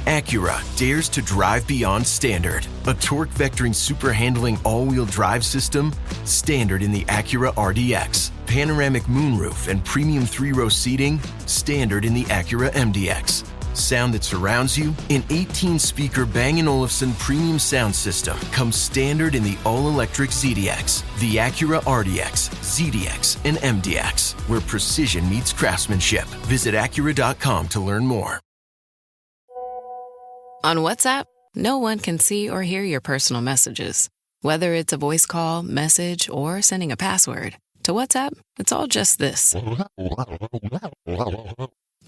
Acura dares to drive beyond standard. A torque-vectoring super-handling all-wheel drive system? Standard in the Acura RDX. Panoramic moonroof and premium 3-row seating? Standard in the Acura MDX. Sound that surrounds you? An 18-speaker Bang & Olufsen premium sound system comes standard in the all-electric ZDX, the Acura RDX, ZDX, and MDX, where precision meets craftsmanship. Visit Acura.com to learn more. On WhatsApp, no one can see or hear your personal messages. Whether it's a voice call, message, or sending a password. To WhatsApp, it's all just this.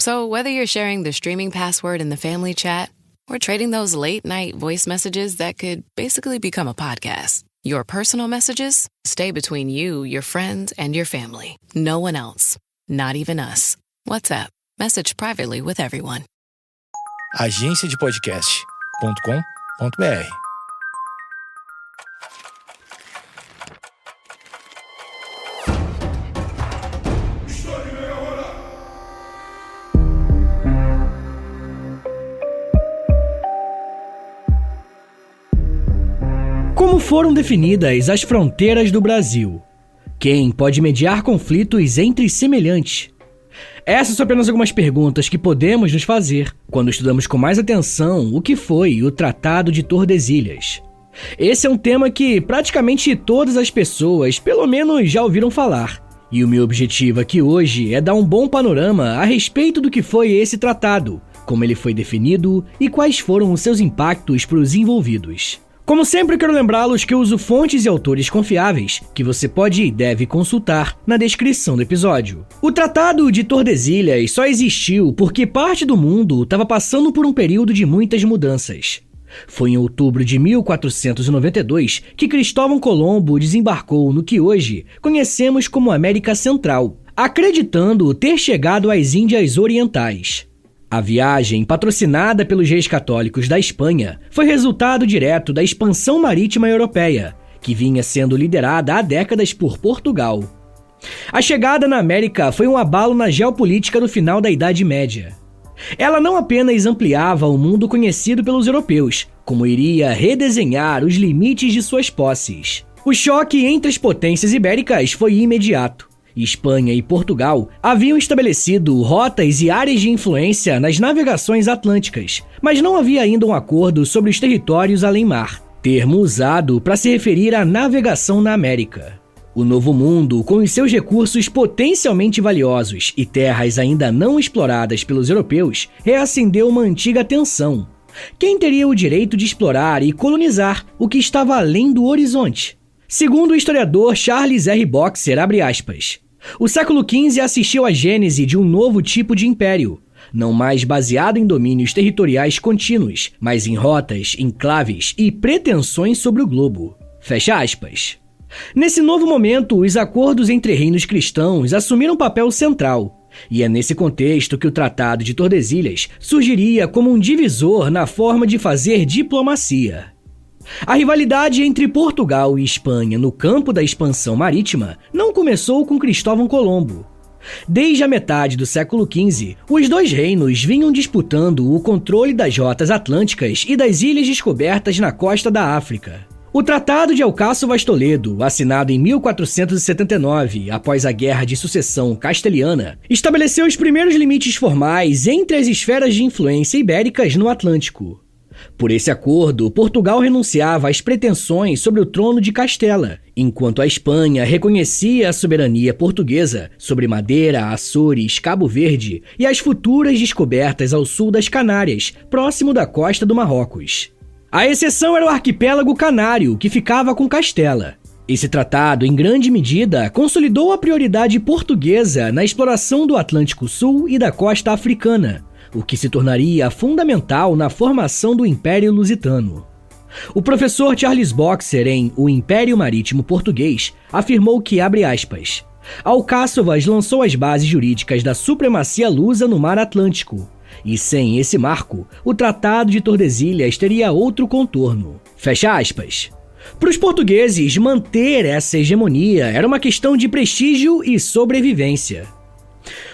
So whether you're sharing the streaming password in the family chat or trading those late-night voice messages that could basically become a podcast, your personal messages stay between you, your friends, and your family. No one else. Not even us. WhatsApp. Message privately with everyone. agenciadepodcast.com.br. Como foram definidas as fronteiras do Brasil? Quem pode mediar conflitos entre semelhantes? Essas são apenas algumas perguntas que podemos nos fazer quando estudamos com mais atenção o que foi o Tratado de Tordesilhas. Esse é um tema que praticamente todas as pessoas, pelo menos, já ouviram falar. E o meu objetivo aqui hoje é dar um bom panorama a respeito do que foi esse tratado, como ele foi definido e quais foram os seus impactos para os envolvidos. Como sempre, quero lembrá-los que eu uso fontes e autores confiáveis, que você pode e deve consultar na descrição do episódio. O Tratado de Tordesilhas só existiu porque parte do mundo estava passando por um período de muitas mudanças. Foi em outubro de 1492 que Cristóvão Colombo desembarcou no que hoje conhecemos como América Central, acreditando ter chegado às Índias Orientais. A viagem, patrocinada pelos reis católicos da Espanha, foi resultado direto da expansão marítima europeia, que vinha sendo liderada há décadas por Portugal. A chegada na América foi um abalo na geopolítica do final da Idade Média. Ela não apenas ampliava o mundo conhecido pelos europeus, como iria redesenhar os limites de suas posses. O choque entre as potências ibéricas foi imediato. Espanha e Portugal haviam estabelecido rotas e áreas de influência nas navegações atlânticas, mas não havia ainda um acordo sobre os territórios além-mar, termo usado para se referir à navegação na América. O Novo Mundo, com os seus recursos potencialmente valiosos e terras ainda não exploradas pelos europeus, reacendeu uma antiga tensão. Quem teria o direito de explorar e colonizar o que estava além do horizonte? Segundo o historiador Charles R. Boxer, abre aspas, o século XV assistiu à gênese de um novo tipo de império, não mais baseado em domínios territoriais contínuos, mas em rotas, enclaves e pretensões sobre o globo. Fecha aspas. Nesse novo momento, os acordos entre reinos cristãos assumiram um papel central, e é nesse contexto que o Tratado de Tordesilhas surgiria como um divisor na forma de fazer diplomacia. A rivalidade entre Portugal e Espanha no campo da expansão marítima não começou com Cristóvão Colombo. Desde a metade do século XV, os dois reinos vinham disputando o controle das rotas atlânticas e das ilhas descobertas na costa da África. O Tratado de Alcáçovas Toledo, assinado em 1479, após a Guerra de Sucessão Castelhana, estabeleceu os primeiros limites formais entre as esferas de influência ibéricas no Atlântico. Por esse acordo, Portugal renunciava às pretensões sobre o trono de Castela, enquanto a Espanha reconhecia a soberania portuguesa sobre Madeira, Açores, Cabo Verde e as futuras descobertas ao sul das Canárias, próximo da costa do Marrocos. A exceção era o arquipélago canário, que ficava com Castela. Esse tratado, em grande medida, consolidou a prioridade portuguesa na exploração do Atlântico Sul e da costa africana, o que se tornaria fundamental na formação do Império Lusitano. O professor Charles Boxer, em O Império Marítimo Português, afirmou que, abre aspas, Alcáçovas lançou as bases jurídicas da supremacia lusa no mar Atlântico, e sem esse marco, o Tratado de Tordesilhas teria outro contorno. Fecha aspas. Para os portugueses, manter essa hegemonia era uma questão de prestígio e sobrevivência.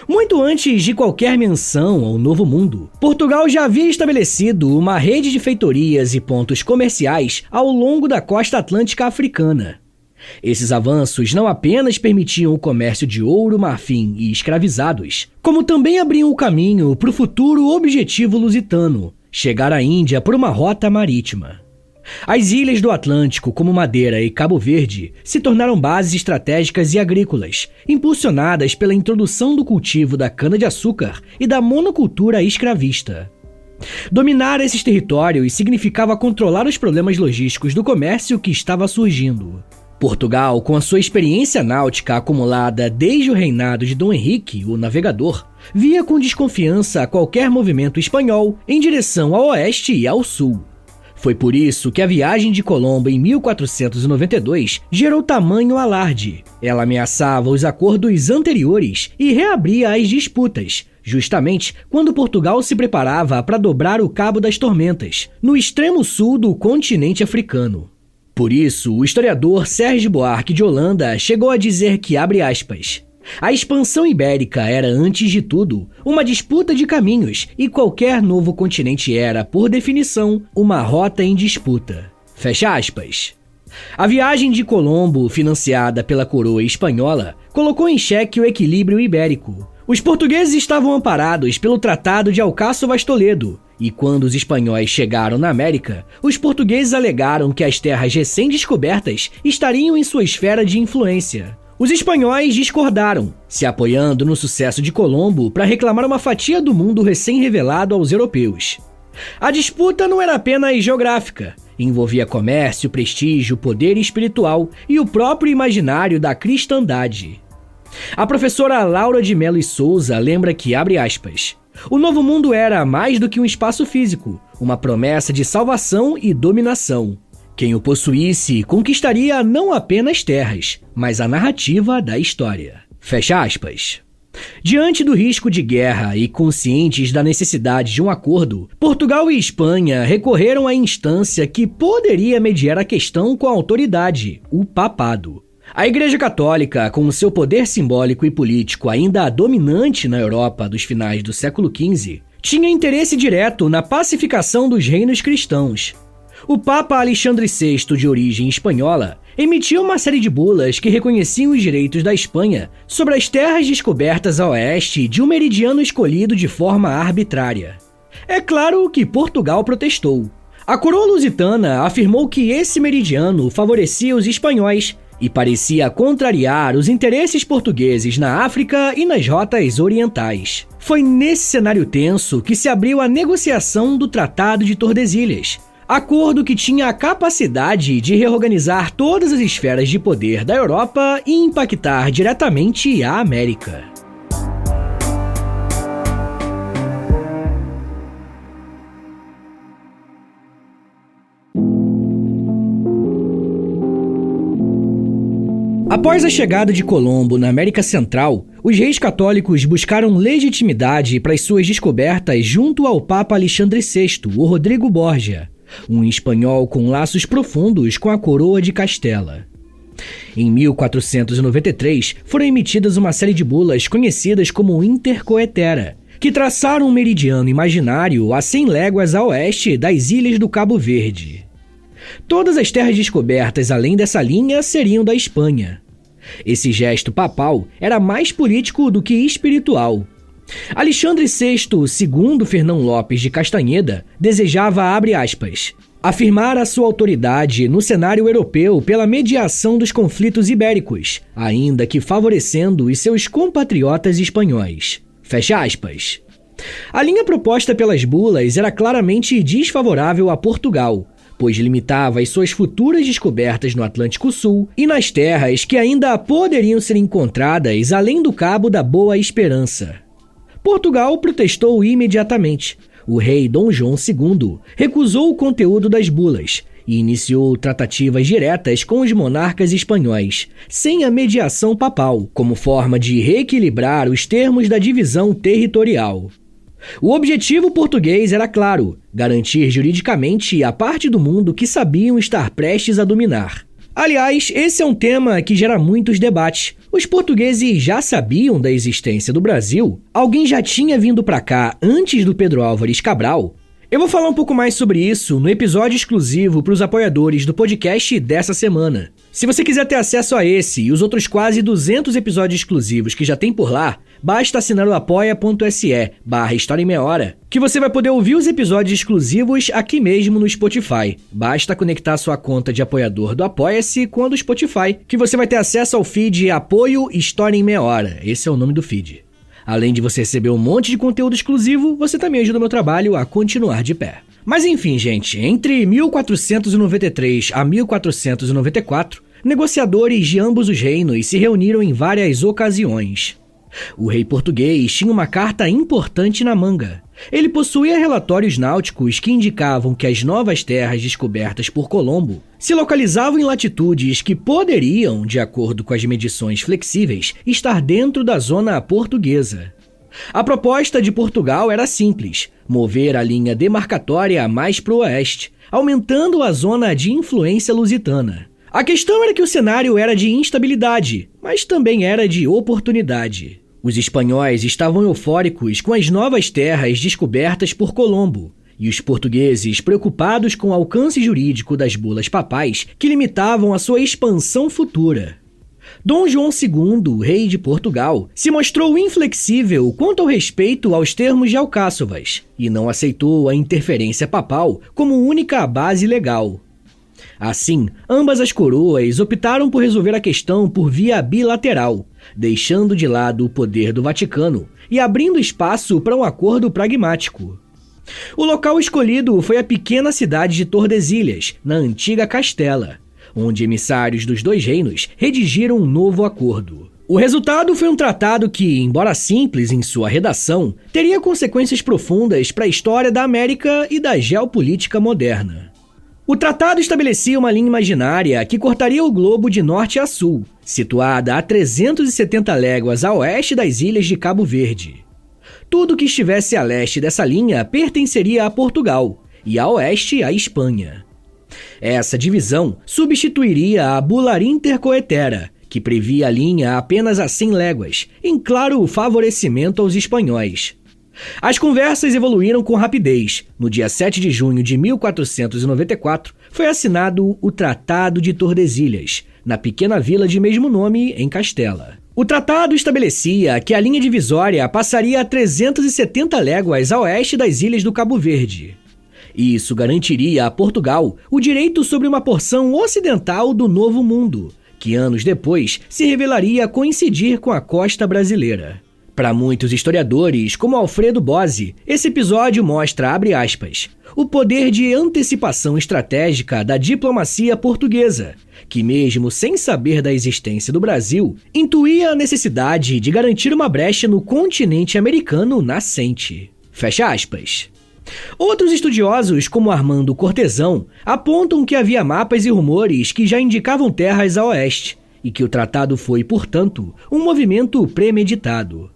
Muito antes de qualquer menção ao Novo Mundo, Portugal já havia estabelecido uma rede de feitorias e pontos comerciais ao longo da costa atlântica africana. Esses avanços não apenas permitiam o comércio de ouro, marfim e escravizados, como também abriam o caminho para o futuro objetivo lusitano, chegar à Índia por uma rota marítima. As ilhas do Atlântico, como Madeira e Cabo Verde, se tornaram bases estratégicas e agrícolas, impulsionadas pela introdução do cultivo da cana-de-açúcar e da monocultura escravista. Dominar esses territórios significava controlar os problemas logísticos do comércio que estava surgindo. Portugal, com a sua experiência náutica acumulada desde o reinado de Dom Henrique, o Navegador, via com desconfiança qualquer movimento espanhol em direção ao oeste e ao sul. Foi por isso que a viagem de Colombo em 1492 gerou tamanho alarde. Ela ameaçava os acordos anteriores e reabria as disputas, justamente quando Portugal se preparava para dobrar o Cabo das Tormentas, no extremo sul do continente africano. Por isso, o historiador Sérgio Buarque de Holanda chegou a dizer que, abre aspas, a expansão ibérica era, antes de tudo, uma disputa de caminhos e qualquer novo continente era, por definição, uma rota em disputa. Fecha aspas. A viagem de Colombo, financiada pela coroa espanhola, colocou em xeque o equilíbrio ibérico. Os portugueses estavam amparados pelo Tratado de Alcáçovas Vaz Toledo, e quando os espanhóis chegaram na América, os portugueses alegaram que as terras recém-descobertas estariam em sua esfera de influência. Os espanhóis discordaram, se apoiando no sucesso de Colombo para reclamar uma fatia do mundo recém-revelado aos europeus. A disputa não era apenas geográfica, envolvia comércio, prestígio, poder espiritual e o próprio imaginário da cristandade. A professora Laura de Mello e Souza lembra que, abre aspas, o Novo Mundo era mais do que um espaço físico, uma promessa de salvação e dominação. Quem o possuísse conquistaria não apenas terras, mas a narrativa da história. Fecha aspas. Diante do risco de guerra e conscientes da necessidade de um acordo, Portugal e Espanha recorreram à instância que poderia mediar a questão com a autoridade, o papado. A Igreja Católica, com o seu poder simbólico e político ainda dominante na Europa dos finais do século XV, tinha interesse direto na pacificação dos reinos cristãos. O Papa Alexandre VI, de origem espanhola, emitiu uma série de bulas que reconheciam os direitos da Espanha sobre as terras descobertas a oeste de um meridiano escolhido de forma arbitrária. É claro que Portugal protestou. A coroa lusitana afirmou que esse meridiano favorecia os espanhóis e parecia contrariar os interesses portugueses na África e nas rotas orientais. Foi nesse cenário tenso que se abriu a negociação do Tratado de Tordesilhas, acordo que tinha a capacidade de reorganizar todas as esferas de poder da Europa e impactar diretamente a América. Após a chegada de Colombo na América Central, os reis católicos buscaram legitimidade para as suas descobertas junto ao Papa Alexandre VI, o Rodrigo Borgia, um espanhol com laços profundos com a coroa de Castela. Em 1493, foram emitidas uma série de bulas conhecidas como Intercoetera, que traçaram um meridiano imaginário a 100 léguas a oeste das ilhas do Cabo Verde. Todas as terras descobertas além dessa linha seriam da Espanha. Esse gesto papal era mais político do que espiritual. Alexandre VI, segundo Fernão Lopes de Castanheda, desejava, abre aspas, afirmar a sua autoridade no cenário europeu pela mediação dos conflitos ibéricos, ainda que favorecendo os seus compatriotas espanhóis. Fecha aspas. A linha proposta pelas bulas era claramente desfavorável a Portugal, pois limitava as suas futuras descobertas no Atlântico Sul e nas terras que ainda poderiam ser encontradas além do Cabo da Boa Esperança. Portugal protestou imediatamente. O rei Dom João II recusou o conteúdo das bulas e iniciou tratativas diretas com os monarcas espanhóis, sem a mediação papal, como forma de reequilibrar os termos da divisão territorial. O objetivo português era claro: garantir juridicamente a parte do mundo que sabiam estar prestes a dominar. Aliás, esse é um tema que gera muitos debates. Os portugueses já sabiam da existência do Brasil? Alguém já tinha vindo para cá antes do Pedro Álvares Cabral? Eu vou falar um pouco mais sobre isso no episódio exclusivo para os apoiadores do podcast dessa semana. Se você quiser ter acesso a esse e os outros quase 200 episódios exclusivos que já tem por lá, basta assinar o apoia.se/História em Meia Hora, que você vai poder ouvir os episódios exclusivos aqui mesmo no Spotify. Basta conectar sua conta de apoiador do Apoia-se com a do Spotify, que você vai ter acesso ao feed Apoio História em Meia Hora. Esse é o nome do feed. Além de você receber um monte de conteúdo exclusivo, você também ajuda o meu trabalho a continuar de pé. Mas enfim, gente, entre 1493 a 1494, negociadores de ambos os reinos se reuniram em várias ocasiões. O rei português tinha uma carta importante na manga. Ele possuía relatórios náuticos que indicavam que as novas terras descobertas por Colombo se localizavam em latitudes que poderiam, de acordo com as medições flexíveis, estar dentro da zona portuguesa. A proposta de Portugal era simples: mover a linha demarcatória mais para o oeste, aumentando a zona de influência lusitana. A questão era que o cenário era de instabilidade, mas também era de oportunidade. Os espanhóis estavam eufóricos com as novas terras descobertas por Colombo, e os portugueses preocupados com o alcance jurídico das bulas papais que limitavam a sua expansão futura. Dom João II, rei de Portugal, se mostrou inflexível quanto ao respeito aos termos de Alcáçovas e não aceitou a interferência papal como única base legal. Assim, ambas as coroas optaram por resolver a questão por via bilateral, deixando de lado o poder do Vaticano e abrindo espaço para um acordo pragmático. O local escolhido foi a pequena cidade de Tordesilhas, na antiga Castela, onde emissários dos dois reinos redigiram um novo acordo. O resultado foi um tratado que, embora simples em sua redação, teria consequências profundas para a história da América e da geopolítica moderna. O tratado estabelecia uma linha imaginária que cortaria o globo de norte a sul, situada a 370 léguas a oeste das ilhas de Cabo Verde. Tudo que estivesse a leste dessa linha pertenceria a Portugal e a oeste à Espanha. Essa divisão substituiria a Bula Intercoetera, que previa a linha apenas a 100 léguas, em claro favorecimento aos espanhóis. As conversas evoluíram com rapidez. No dia 7 de junho de 1494, foi assinado o Tratado de Tordesilhas, na pequena vila de mesmo nome, em Castela. O tratado estabelecia que a linha divisória passaria a 370 léguas a oeste das ilhas do Cabo Verde. Isso garantiria a Portugal o direito sobre uma porção ocidental do Novo Mundo, que anos depois se revelaria coincidir com a costa brasileira. Para muitos historiadores, como Alfredo Bozzi, esse episódio mostra, abre aspas, o poder de antecipação estratégica da diplomacia portuguesa, que mesmo sem saber da existência do Brasil, intuía a necessidade de garantir uma brecha no continente americano nascente. Fecha aspas. Outros estudiosos, como Armando Cortesão, apontam que havia mapas e rumores que já indicavam terras a oeste, e que o tratado foi, portanto, um movimento premeditado.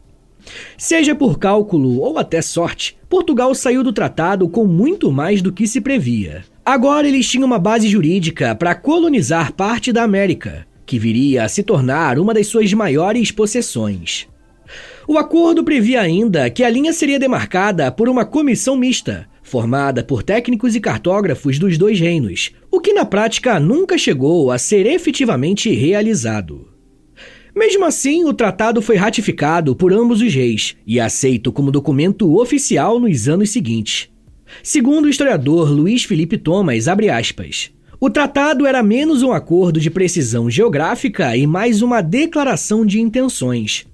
Seja por cálculo ou até sorte, Portugal saiu do tratado com muito mais do que se previa. Agora eles tinham uma base jurídica para colonizar parte da América, que viria a se tornar uma das suas maiores possessões. O acordo previa ainda que a linha seria demarcada por uma comissão mista, formada por técnicos e cartógrafos dos dois reinos, o que na prática nunca chegou a ser efetivamente realizado. Mesmo assim, o tratado foi ratificado por ambos os reis e aceito como documento oficial nos anos seguintes. Segundo o historiador Luiz Felipe Thomas, abre aspas, o tratado era menos um acordo de precisão geográfica e mais uma declaração de intenções.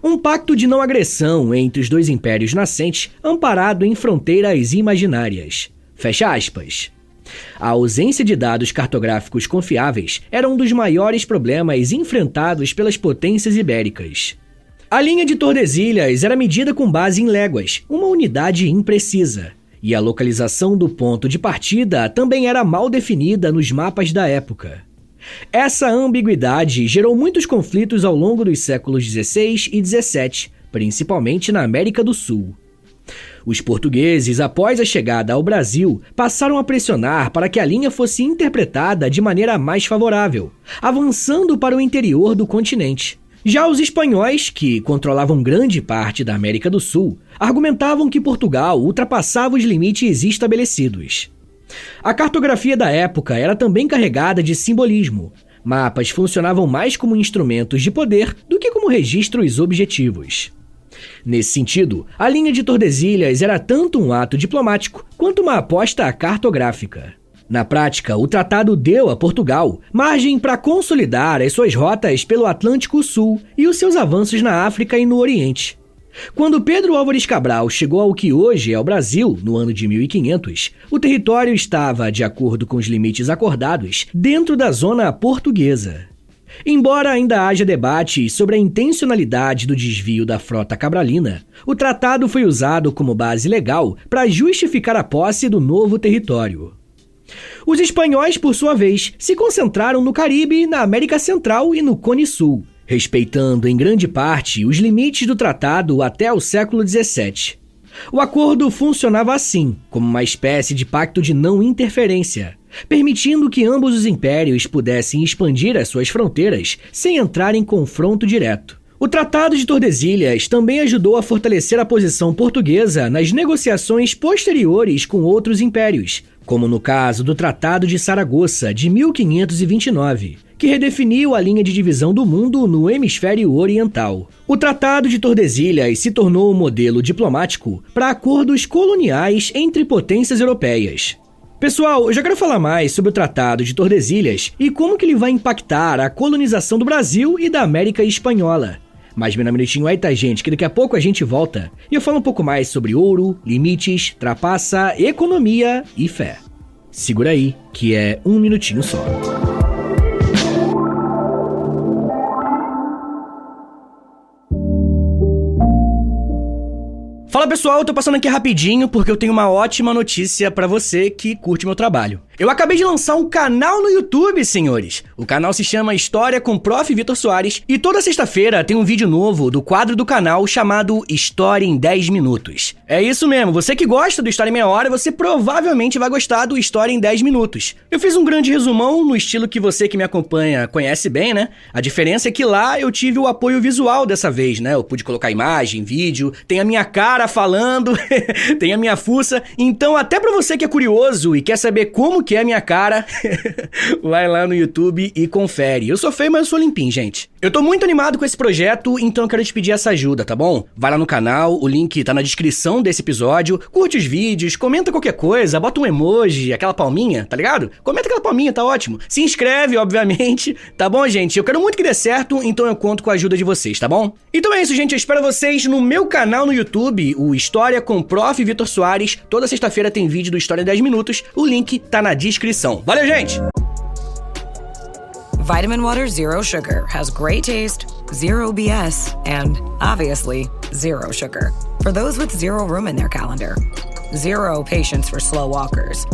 Um pacto de não agressão entre os dois impérios nascentes, amparado em fronteiras imaginárias. Fecha aspas. A ausência de dados cartográficos confiáveis era um dos maiores problemas enfrentados pelas potências ibéricas. A linha de Tordesilhas era medida com base em léguas, uma unidade imprecisa, e a localização do ponto de partida também era mal definida nos mapas da época. Essa ambiguidade gerou muitos conflitos ao longo dos séculos XVI e XVII, principalmente na América do Sul. Os portugueses, após a chegada ao Brasil, passaram a pressionar para que a linha fosse interpretada de maneira mais favorável, avançando para o interior do continente. Já os espanhóis, que controlavam grande parte da América do Sul, argumentavam que Portugal ultrapassava os limites estabelecidos. A cartografia da época era também carregada de simbolismo. Mapas funcionavam mais como instrumentos de poder do que como registros objetivos. Nesse sentido, a linha de Tordesilhas era tanto um ato diplomático quanto uma aposta cartográfica. Na prática, o tratado deu a Portugal margem para consolidar as suas rotas pelo Atlântico Sul e os seus avanços na África e no Oriente. Quando Pedro Álvares Cabral chegou ao que hoje é o Brasil, no ano de 1500, o território estava, de acordo com os limites acordados, dentro da zona portuguesa. Embora ainda haja debates sobre a intencionalidade do desvio da frota cabralina, o tratado foi usado como base legal para justificar a posse do novo território. Os espanhóis, por sua vez, se concentraram no Caribe, na América Central e no Cone Sul, respeitando em grande parte os limites do tratado até o século XVII. O acordo funcionava assim, como uma espécie de pacto de não interferência, permitindo que ambos os impérios pudessem expandir as suas fronteiras sem entrar em confronto direto. O Tratado de Tordesilhas também ajudou a fortalecer a posição portuguesa nas negociações posteriores com outros impérios, como no caso do Tratado de Saragoça, de 1529, que redefiniu a linha de divisão do mundo no hemisfério oriental. O Tratado de Tordesilhas se tornou um modelo diplomático para acordos coloniais entre potências europeias. Pessoal, eu já quero falar mais sobre o Tratado de Tordesilhas e como que ele vai impactar a colonização do Brasil e da América Espanhola. Mas me dá um minutinho aí, tá, gente, que daqui a pouco a gente volta e eu falo um pouco mais sobre ouro, limites, trapaça, economia e fé. Segura aí, que é um minutinho só. Fala pessoal, eu tô passando aqui rapidinho porque eu tenho uma ótima notícia pra você que curte meu trabalho. Eu acabei de lançar um canal no YouTube, senhores. O canal se chama História com Prof. Vitor Soares e toda sexta-feira tem um vídeo novo do quadro do canal chamado História em 10 Minutos. É isso mesmo, você que gosta do História em Meia Hora, você provavelmente vai gostar do História em 10 Minutos. Eu fiz um grande resumão no estilo que você que me acompanha conhece bem, né? A diferença é que lá eu tive o apoio visual dessa vez, né? Eu pude colocar imagem, vídeo, tem a minha cara falando, tem a minha fuça. Então até pra você que é curioso e quer saber como que é a minha cara, vai lá no YouTube e confere. Eu sou feio, mas eu sou limpinho, gente. Eu tô muito animado com esse projeto, então eu quero te pedir essa ajuda, tá bom? Vai lá no canal, o link tá na descrição desse episódio, curte os vídeos, comenta qualquer coisa, bota um emoji, aquela palminha, tá ligado? Comenta aquela palminha, tá ótimo. Se inscreve, obviamente, tá bom, gente? Eu quero muito que dê certo, então eu conto com a ajuda de vocês, tá bom? Então é isso, gente, eu espero vocês no meu canal no YouTube, o História com Prof. Vitor Soares. Toda sexta-feira tem vídeo do História em 10 Minutos, o link tá na descrição. Valeu, gente! Vitamin Water Zero Sugar has great taste, zero BS, and, obviously, zero sugar. For those with zero room in their calendar. Zero patience for slow walkers.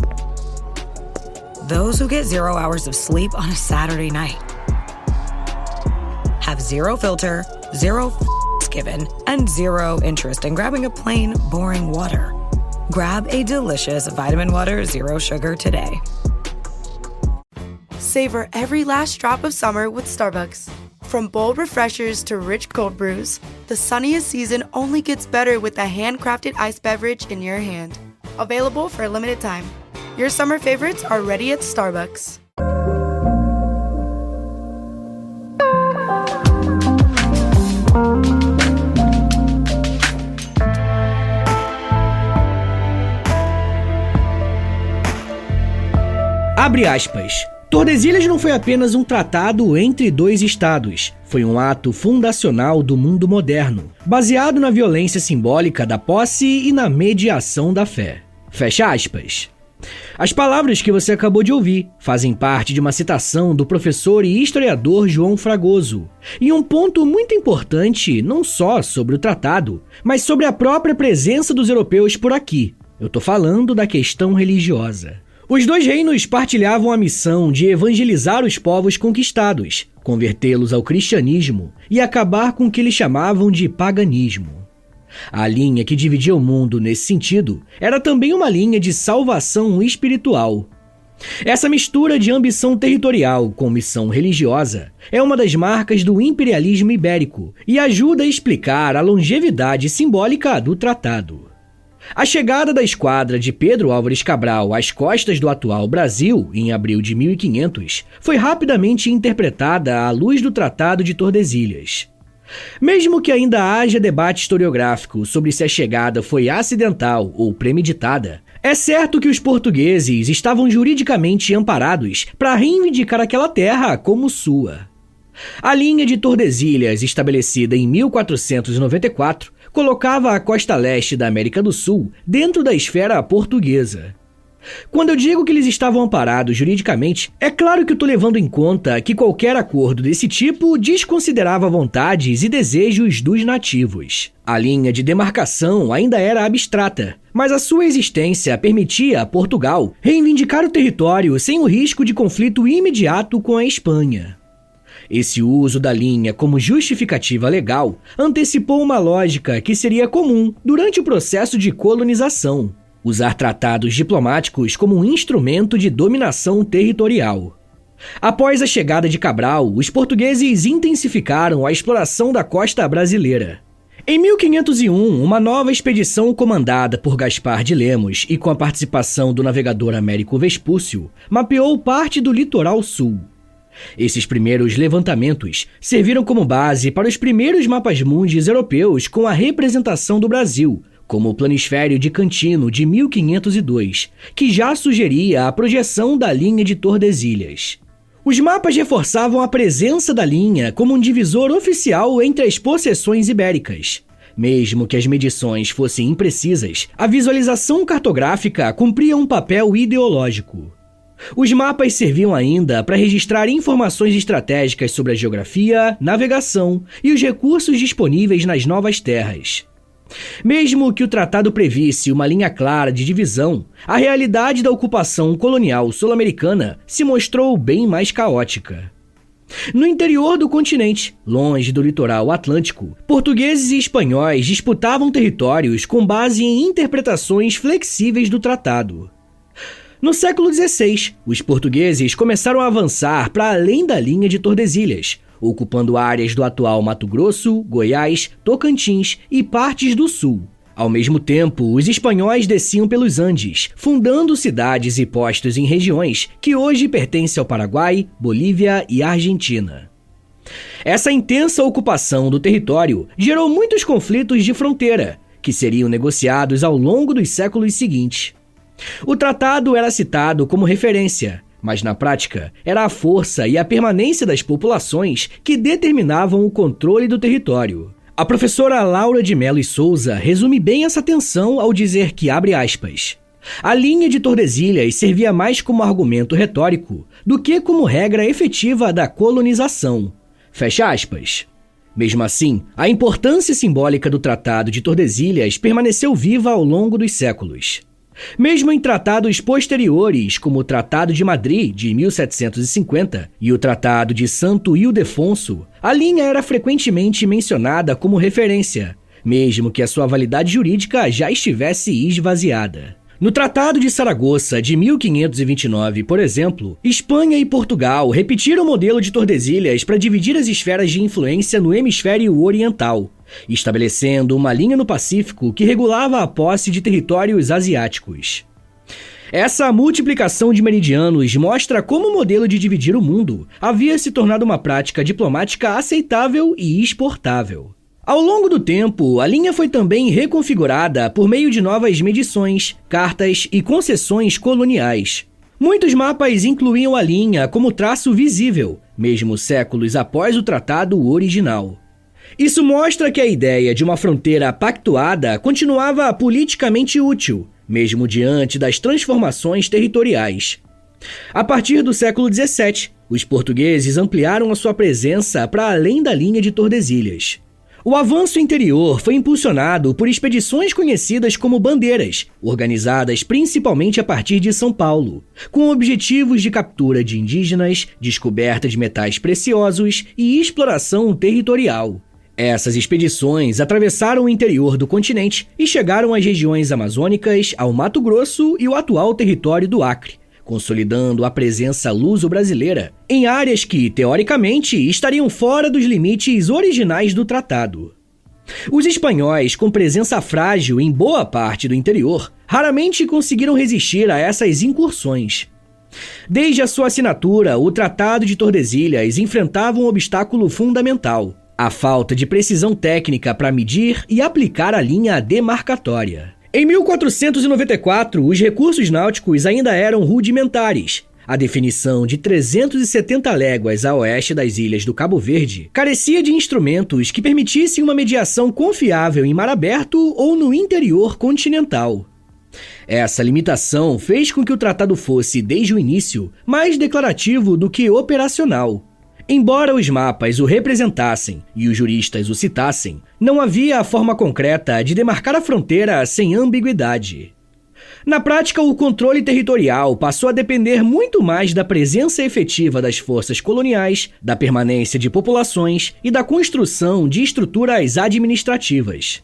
Those who get 0 hours of sleep on a Saturday night. Have zero filter, zero given, and zero interest in grabbing a plain, boring water. Grab a delicious Vitamin Water Zero Sugar today. Savor every last drop of summer with Starbucks. From bold refreshers to rich cold brews, the sunniest season only gets better with a handcrafted iced beverage in your hand. Available for a limited time. Your summer favorites are ready at Starbucks. Abre aspas. Tordesilhas não foi apenas um tratado entre dois estados. Foi um ato fundacional do mundo moderno, baseado na violência simbólica da posse e na mediação da fé. Fecha aspas. As palavras que você acabou de ouvir fazem parte de uma citação do professor e historiador João Fragoso, e um ponto muito importante não só sobre o tratado, mas sobre a própria presença dos europeus por aqui. Eu tô falando da questão religiosa. Os dois reinos partilhavam a missão de evangelizar os povos conquistados, convertê-los ao cristianismo e acabar com o que eles chamavam de paganismo. A linha que dividia o mundo nesse sentido era também uma linha de salvação espiritual. Essa mistura de ambição territorial com missão religiosa é uma das marcas do imperialismo ibérico e ajuda a explicar a longevidade simbólica do tratado. A chegada da esquadra de Pedro Álvares Cabral às costas do atual Brasil, em abril de 1500, foi rapidamente interpretada à luz do Tratado de Tordesilhas. Mesmo que ainda haja debate historiográfico sobre se a chegada foi acidental ou premeditada, é certo que os portugueses estavam juridicamente amparados para reivindicar aquela terra como sua. A linha de Tordesilhas, estabelecida em 1494, colocava a costa leste da América do Sul dentro da esfera portuguesa. Quando eu digo que eles estavam amparados juridicamente, é claro que eu estou levando em conta que qualquer acordo desse tipo desconsiderava vontades e desejos dos nativos. A linha de demarcação ainda era abstrata, mas a sua existência permitia a Portugal reivindicar o território sem o risco de conflito imediato com a Espanha. Esse uso da linha como justificativa legal antecipou uma lógica que seria comum durante o processo de colonização: usar tratados diplomáticos como um instrumento de dominação territorial. Após a chegada de Cabral, os portugueses intensificaram a exploração da costa brasileira. Em 1501, uma nova expedição comandada por Gaspar de Lemos e com a participação do navegador Américo Vespúcio, mapeou parte do litoral sul. Esses primeiros levantamentos serviram como base para os primeiros mapas mundis europeus com a representação do Brasil, como o Planisfério de Cantino de 1502, que já sugeria a projeção da linha de Tordesilhas. Os mapas reforçavam a presença da linha como um divisor oficial entre as possessões ibéricas. Mesmo que as medições fossem imprecisas, a visualização cartográfica cumpria um papel ideológico. Os mapas serviam ainda para registrar informações estratégicas sobre a geografia, navegação e os recursos disponíveis nas novas terras. Mesmo que o tratado previsse uma linha clara de divisão, a realidade da ocupação colonial sul-americana se mostrou bem mais caótica. No interior do continente, longe do litoral atlântico, portugueses e espanhóis disputavam territórios com base em interpretações flexíveis do tratado. No século XVI, os portugueses começaram a avançar para além da linha de Tordesilhas, ocupando áreas do atual Mato Grosso, Goiás, Tocantins e partes do Sul. Ao mesmo tempo, os espanhóis desciam pelos Andes, fundando cidades e postos em regiões que hoje pertencem ao Paraguai, Bolívia e Argentina. Essa intensa ocupação do território gerou muitos conflitos de fronteira, que seriam negociados ao longo dos séculos seguintes. O tratado era citado como referência, mas na prática era a força e a permanência das populações que determinavam o controle do território. A professora Laura de Mello e Souza resume bem essa tensão ao dizer que, abre aspas, a linha de Tordesilhas servia mais como argumento retórico do que como regra efetiva da colonização. Fecha aspas. Mesmo assim, a importância simbólica do Tratado de Tordesilhas permaneceu viva ao longo dos séculos. Mesmo em tratados posteriores, como o Tratado de Madrid, de 1750, e o Tratado de Santo Ildefonso, a linha era frequentemente mencionada como referência, mesmo que a sua validade jurídica já estivesse esvaziada. No Tratado de Saragoça, de 1529, por exemplo, Espanha e Portugal repetiram o modelo de Tordesilhas para dividir as esferas de influência no hemisfério oriental, estabelecendo uma linha no Pacífico que regulava a posse de territórios asiáticos. Essa multiplicação de meridianos mostra como o modelo de dividir o mundo havia se tornado uma prática diplomática aceitável e exportável. Ao longo do tempo, a linha foi também reconfigurada por meio de novas medições, cartas e concessões coloniais. Muitos mapas incluíam a linha como traço visível, mesmo séculos após o tratado original. Isso mostra que a ideia de uma fronteira pactuada continuava politicamente útil, mesmo diante das transformações territoriais. A partir do século XVII, os portugueses ampliaram a sua presença para além da linha de Tordesilhas. O avanço interior foi impulsionado por expedições conhecidas como bandeiras, organizadas principalmente a partir de São Paulo, com objetivos de captura de indígenas, descoberta de metais preciosos e exploração territorial. Essas expedições atravessaram o interior do continente e chegaram às regiões amazônicas, ao Mato Grosso e o atual território do Acre, consolidando a presença luso-brasileira em áreas que, teoricamente, estariam fora dos limites originais do tratado. Os espanhóis, com presença frágil em boa parte do interior, raramente conseguiram resistir a essas incursões. Desde a sua assinatura, o Tratado de Tordesilhas enfrentava um obstáculo fundamental: a falta de precisão técnica para medir e aplicar a linha demarcatória. Em 1494, os recursos náuticos ainda eram rudimentares. A definição de 370 léguas a oeste das ilhas do Cabo Verde carecia de instrumentos que permitissem uma mediação confiável em mar aberto ou no interior continental. Essa limitação fez com que o tratado fosse, desde o início, mais declarativo do que operacional. Embora os mapas o representassem e os juristas o citassem, não havia a forma concreta de demarcar a fronteira sem ambiguidade. Na prática, o controle territorial passou a depender muito mais da presença efetiva das forças coloniais, da permanência de populações e da construção de estruturas administrativas.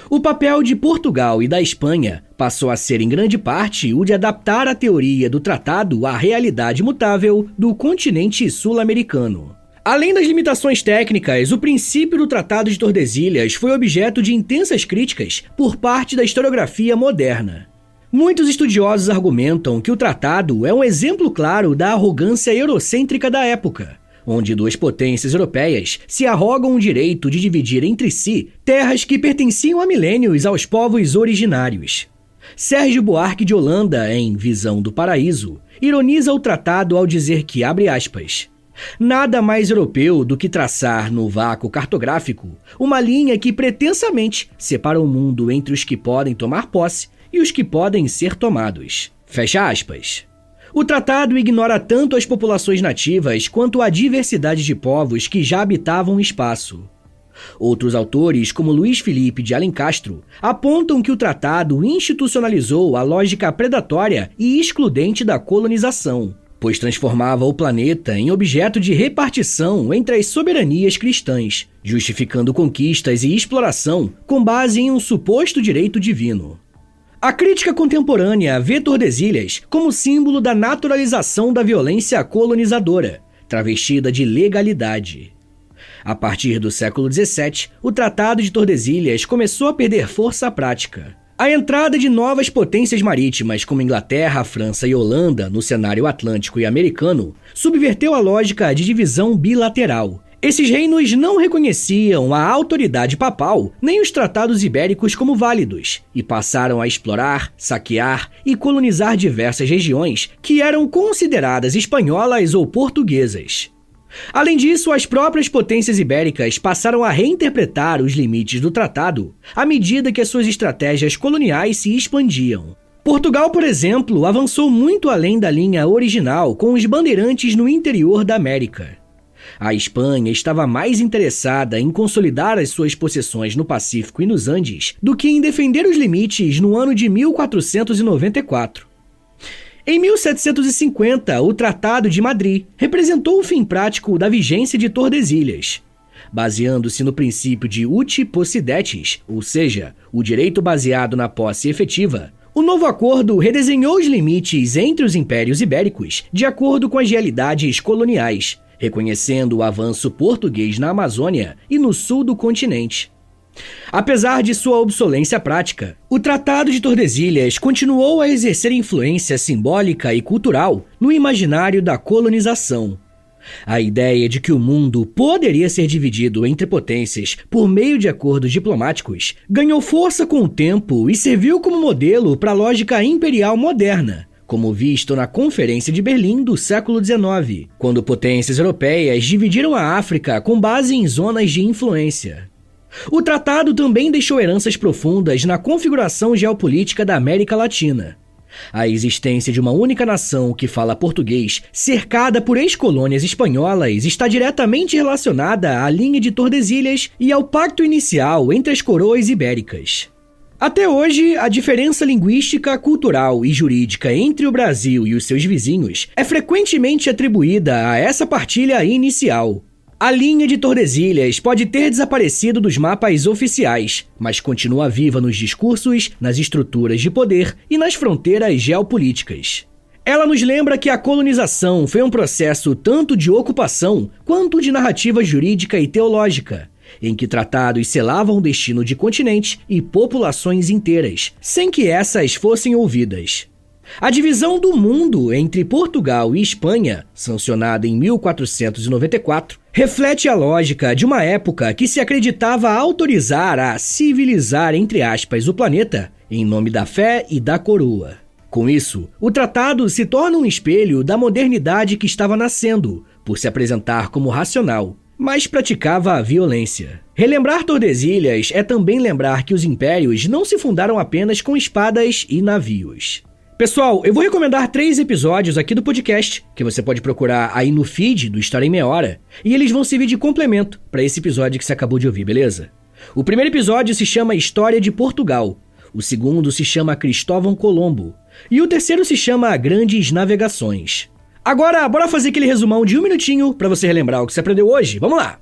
O papel de Portugal e da Espanha passou a ser, em grande parte, o de adaptar a teoria do tratado à realidade mutável do continente sul-americano. Além das limitações técnicas, o princípio do Tratado de Tordesilhas foi objeto de intensas críticas por parte da historiografia moderna. Muitos estudiosos argumentam que o tratado é um exemplo claro da arrogância eurocêntrica da época, onde duas potências europeias se arrogam o direito de dividir entre si terras que pertenciam há milênios aos povos originários. Sérgio Buarque de Holanda, em Visão do Paraíso, ironiza o tratado ao dizer que, abre aspas, nada mais europeu do que traçar no vácuo cartográfico uma linha que pretensamente separa o mundo entre os que podem tomar posse e os que podem ser tomados. Fecha aspas. O tratado ignora tanto as populações nativas quanto a diversidade de povos que já habitavam o espaço. Outros autores, como Luiz Felipe de Alencastro, apontam que o tratado institucionalizou a lógica predatória e excludente da colonização, pois transformava o planeta em objeto de repartição entre as soberanias cristãs, justificando conquistas e exploração com base em um suposto direito divino. A crítica contemporânea vê Tordesilhas como símbolo da naturalização da violência colonizadora, travestida de legalidade. A partir do século XVII, o Tratado de Tordesilhas começou a perder força prática. A entrada de novas potências marítimas como Inglaterra, França e Holanda no cenário atlântico e americano subverteu a lógica de divisão bilateral. Esses reinos não reconheciam a autoridade papal nem os tratados ibéricos como válidos e passaram a explorar, saquear e colonizar diversas regiões que eram consideradas espanholas ou portuguesas. Além disso, as próprias potências ibéricas passaram a reinterpretar os limites do tratado à medida que as suas estratégias coloniais se expandiam. Portugal, por exemplo, avançou muito além da linha original com os bandeirantes no interior da América. A Espanha estava mais interessada em consolidar as suas possessões no Pacífico e nos Andes do que em defender os limites no ano de 1494. Em 1750, o Tratado de Madrid representou o fim prático da vigência de Tordesilhas. Baseando-se no princípio de uti possidetis, ou seja, o direito baseado na posse efetiva, o novo acordo redesenhou os limites entre os impérios ibéricos de acordo com as realidades coloniais, reconhecendo o avanço português na Amazônia e no sul do continente. Apesar de sua obsolência prática, o Tratado de Tordesilhas continuou a exercer influência simbólica e cultural no imaginário da colonização. A ideia de que o mundo poderia ser dividido entre potências por meio de acordos diplomáticos ganhou força com o tempo e serviu como modelo para a lógica imperial moderna, como visto na Conferência de Berlim do século XIX, quando potências europeias dividiram a África com base em zonas de influência. O tratado também deixou heranças profundas na configuração geopolítica da América Latina. A existência de uma única nação que fala português, cercada por ex-colônias espanholas, está diretamente relacionada à linha de Tordesilhas e ao pacto inicial entre as coroas ibéricas. Até hoje, a diferença linguística, cultural e jurídica entre o Brasil e os seus vizinhos é frequentemente atribuída a essa partilha inicial. A linha de Tordesilhas pode ter desaparecido dos mapas oficiais, mas continua viva nos discursos, nas estruturas de poder e nas fronteiras geopolíticas. Ela nos lembra que a colonização foi um processo tanto de ocupação quanto de narrativa jurídica e teológica, em que tratados selavam o destino de continentes e populações inteiras, sem que essas fossem ouvidas. A divisão do mundo entre Portugal e Espanha, sancionada em 1494, reflete a lógica de uma época que se acreditava autorizar a civilizar, entre aspas, o planeta em nome da fé e da coroa. Com isso, o tratado se torna um espelho da modernidade que estava nascendo, por se apresentar como racional, mas praticava a violência. Relembrar Tordesilhas é também lembrar que os impérios não se fundaram apenas com espadas e navios. Pessoal, eu vou recomendar 3 episódios aqui do podcast, que você pode procurar aí no feed do História em Meia Hora, e eles vão servir de complemento para esse episódio que você acabou de ouvir, beleza? O primeiro episódio se chama História de Portugal, o segundo se chama Cristóvão Colombo, e o terceiro se chama Grandes Navegações. Agora, bora fazer aquele resumão de 1 minutinho para você relembrar o que você aprendeu hoje? Vamos lá!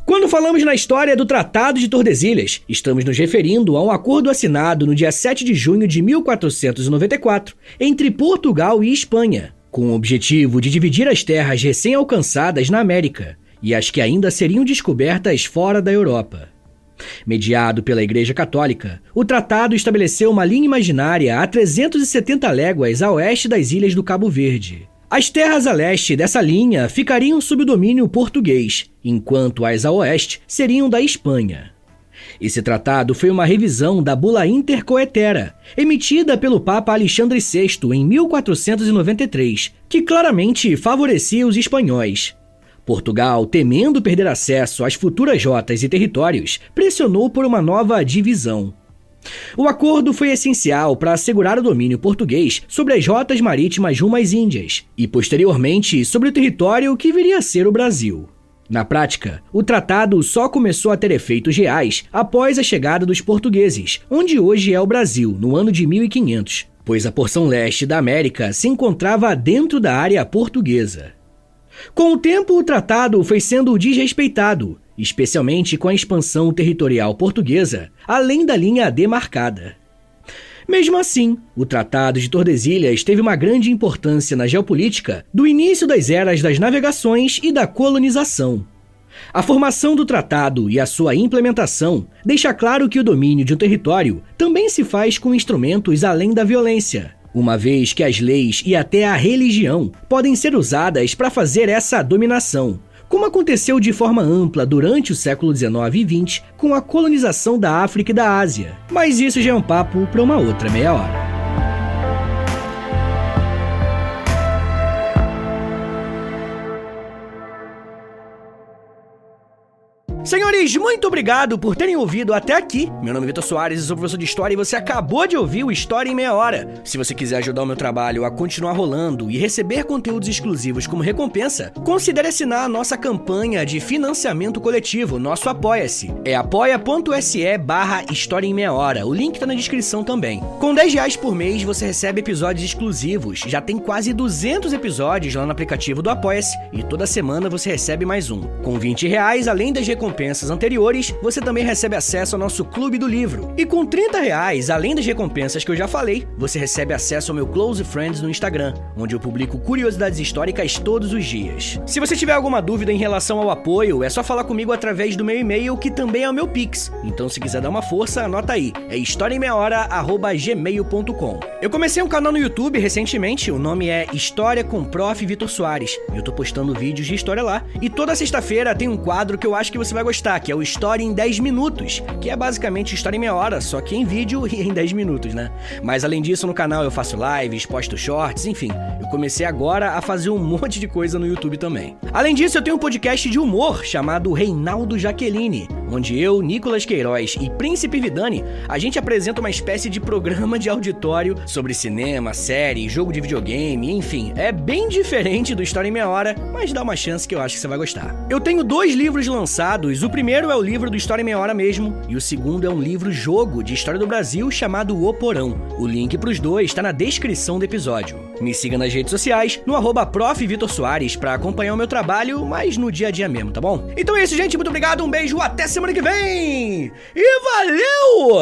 Quando falamos na história do Tratado de Tordesilhas, estamos nos referindo a um acordo assinado no dia 7 de junho de 1494 entre Portugal e Espanha, com o objetivo de dividir as terras recém-alcançadas na América e as que ainda seriam descobertas fora da Europa. Mediado pela Igreja Católica, o tratado estabeleceu uma linha imaginária a 370 léguas a oeste das ilhas do Cabo Verde. As terras a leste dessa linha ficariam sob o domínio português, enquanto as a oeste seriam da Espanha. Esse tratado foi uma revisão da Bula Intercoetera, emitida pelo Papa Alexandre VI em 1493, que claramente favorecia os espanhóis. Portugal, temendo perder acesso às futuras rotas e territórios, pressionou por uma nova divisão. O acordo foi essencial para assegurar o domínio português sobre as rotas marítimas rumo às Índias e, posteriormente, sobre o território que viria a ser o Brasil. Na prática, o tratado só começou a ter efeitos reais após a chegada dos portugueses, onde hoje é o Brasil, no ano de 1500, pois a porção leste da América se encontrava dentro da área portuguesa. Com o tempo, o tratado foi sendo desrespeitado, especialmente com a expansão territorial portuguesa, além da linha demarcada. Mesmo assim, o Tratado de Tordesilhas teve uma grande importância na geopolítica do início das eras das navegações e da colonização. A formação do tratado e a sua implementação deixa claro que o domínio de um território também se faz com instrumentos além da violência, uma vez que as leis e até a religião podem ser usadas para fazer essa dominação, como aconteceu de forma ampla durante o século XIX e XX com a colonização da África e da Ásia. Mas isso já é um papo para uma outra meia hora. Senhores, muito obrigado por terem ouvido até aqui. Meu nome é Vitor Soares, eu sou professor de História e você acabou de ouvir o História em Meia Hora. Se você quiser ajudar o meu trabalho a continuar rolando e receber conteúdos exclusivos como recompensa, considere assinar a nossa campanha de financiamento coletivo, nosso Apoia-se. É apoia.se/História em Meia Hora, o link tá na descrição também. Com R$10 por mês você recebe episódios exclusivos, já tem quase 200 episódios lá no aplicativo do Apoia-se e toda semana você recebe mais um. Com R$20, além das recompensas anteriores, você também recebe acesso ao nosso Clube do Livro. E com R$30, além das recompensas que eu já falei, você recebe acesso ao meu Close Friends no Instagram, onde eu publico curiosidades históricas todos os dias. Se você tiver alguma dúvida em relação ao apoio, é só falar comigo através do meu e-mail, que também é o meu Pix. Então, se quiser dar uma força, anota aí. É historiaemmeiahora@gmail.com. Eu comecei um canal no YouTube recentemente, o nome é História com Prof. Vitor Soares. Eu tô postando vídeos de história lá, e toda sexta-feira tem um quadro que eu acho que você vai gostar, que é o História em 10 Minutos, que é basicamente História em Meia Hora, só que em vídeo e em 10 minutos, né? Mas além disso, no canal eu faço lives, posto shorts, enfim, eu comecei agora a fazer um monte de coisa no YouTube também. Além disso, eu tenho um podcast de humor chamado Reinaldo Jaqueline, onde eu, Nicolas Queiroz e Príncipe Vidani, a gente apresenta uma espécie de programa de auditório sobre cinema, série, jogo de videogame, enfim. É bem diferente do História em Meia Hora, mas dá uma chance que eu acho que você vai gostar. Eu tenho 2 livros lançados, o primeiro é o livro do História em Meia Hora mesmo, e o segundo é um livro-jogo de história do Brasil chamado O Porão. O link pros dois tá na descrição do episódio. Me siga nas redes sociais, no @Prof. Vitor Soares, pra acompanhar o meu trabalho, mas no dia a dia mesmo, tá bom? Então é isso, gente, muito obrigado, um beijo, até semana que vem! E valeu!